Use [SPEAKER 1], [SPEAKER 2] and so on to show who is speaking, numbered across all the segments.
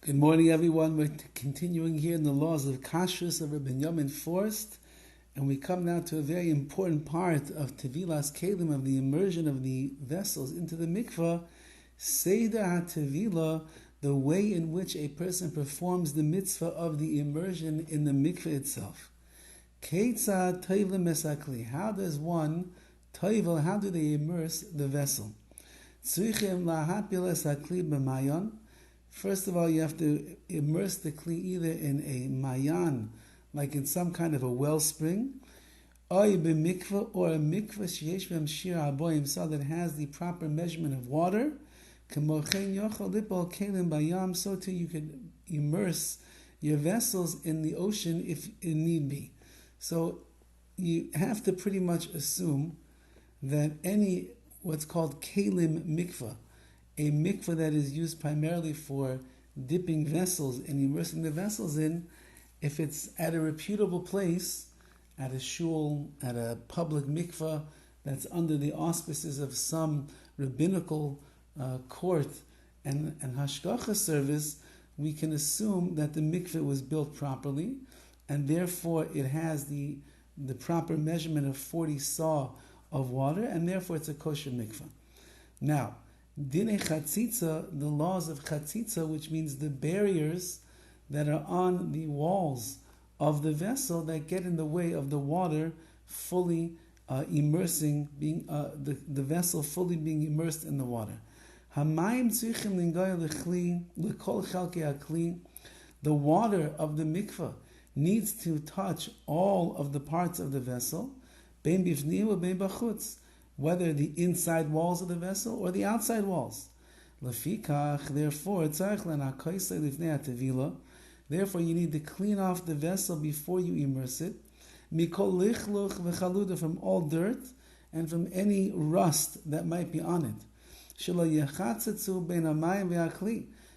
[SPEAKER 1] Good morning, everyone. We're continuing here in the laws of KASHRUS of Rabbi Yamin Forst, and we come now to a very important part of Tevilah's Kelim, of the immersion of the vessels into the mikveh, Seder HaTevilah, the way in which a person performs the mitzvah of the immersion in the mikveh itself. Keitzad Tevilah Mesakli, how does one Tevilah, how do they immerse the vessel? Tzrichim lahapil es hakli b'mayon. First of all, you have to immerse the kli either in a mayan, like in some kind of a wellspring, or a mikveh, or a mikveh sheyesh b'hem shir haboyim, so that has the proper measurement of water. K'mochein yochel lipol kelim bayam, so too you could immerse your vessels in the ocean if it need be. So you have to pretty much assume that any what's called kelim mikveh, a mikveh that is used primarily for dipping vessels and immersing the vessels in, if it's at a reputable place, at a shul, at a public mikveh that's under the auspices of some rabbinical court and hashgacha service, we can assume that the mikveh was built properly, and therefore it has the proper measurement of 40 saw of water, and therefore it's a kosher mikveh. Now, Dine Chatzitza, the laws of Chatzitza, which means the barriers that are on the walls of the vessel that get in the way of the water fully immersing, being the vessel fully being immersed in the water. Hamayim tzrichim lingoy lechli lekol chalkei hakli. The water of the mikveh needs to touch all of the parts of the vessel, bein bifnim or bein bachutz, whether the inside walls of the vessel or the outside walls. Lefikach, therefore, therefore you need to clean off the vessel before you immerse it, mikol lichluch v'chaluda, from all dirt and from any rust that might be on it.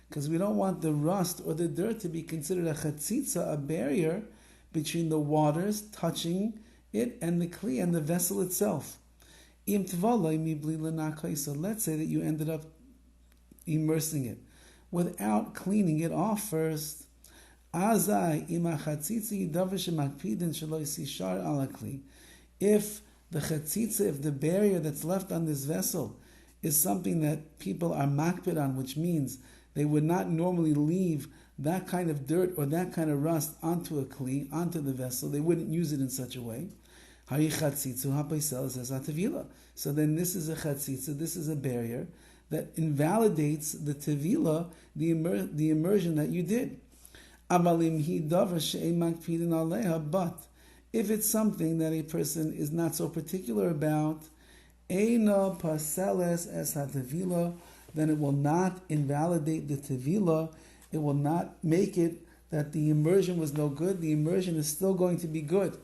[SPEAKER 1] Because we don't want the rust or the dirt to be considered a chatzitza, a barrier between the waters touching it and the kli and the vessel itself. So let's say that you ended up immersing it without cleaning it off first. If the chatzitza, if the barrier that's left on this vessel is something that people are makpid on, which means they would not normally leave that kind of dirt or that kind of rust onto a kli, onto the vessel, they wouldn't use it in such a way. So then this is a chatzitza, this is a barrier that invalidates the tevilah, the immersion that you did. But if it's something that a person is not so particular about, then it will not invalidate the tevilah. It will not make it that the immersion was no good. The immersion is still going to be good.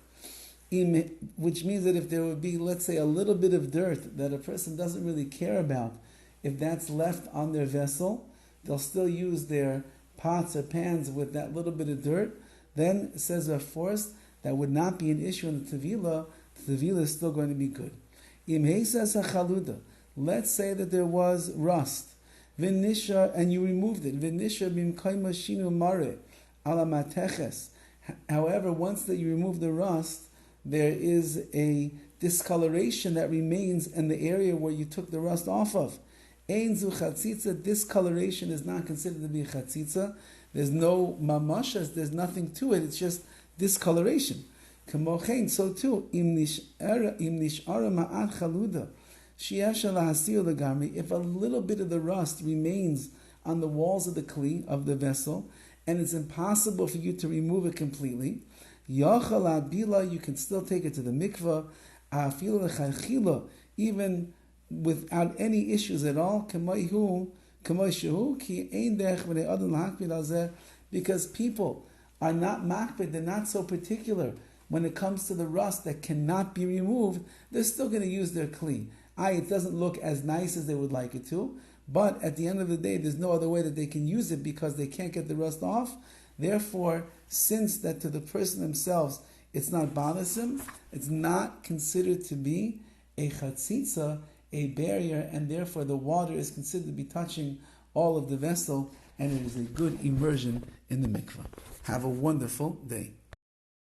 [SPEAKER 1] Which means that if there would be, let's say, a little bit of dirt that a person doesn't really care about, if that's left on their vessel, they'll still use their pots or pans with that little bit of dirt. Then, it says Forst, that would not be an issue in the tevilah. The tevilah is still going to be good. Let's say that there was rust, v'nisha, and you removed it. V'nisha b'mkayma shinu mare ala mateches. However, once that you remove the rust, there is a discoloration that remains in the area where you took the rust off of. Ein zu chatzitza, discoloration is not considered to be a chatzitza. There's no mamashas, there's nothing to it, it's just discoloration. Kamochein, so too, im nish'ara ma'at chaluda, she'efsha lahasir legamri, if a little bit of the rust remains on the walls of the kli, of the vessel, and it's impossible for you to remove it completely, Yachal adbila, you can still take it to the mikveh, even without any issues at all, because people are not makbid, they're not so particular when it comes to the rust that cannot be removed. They're still going to use their kli. It doesn't look as nice as they would like it to, but at the end of the day, there's no other way that they can use it because they can't get the rust off. Therefore, since that to the person themselves it's not bothersome, it's not considered to be a chatzitza, a barrier, and therefore the water is considered to be touching all of the vessel and it is a good immersion in the mikveh. Have a wonderful day.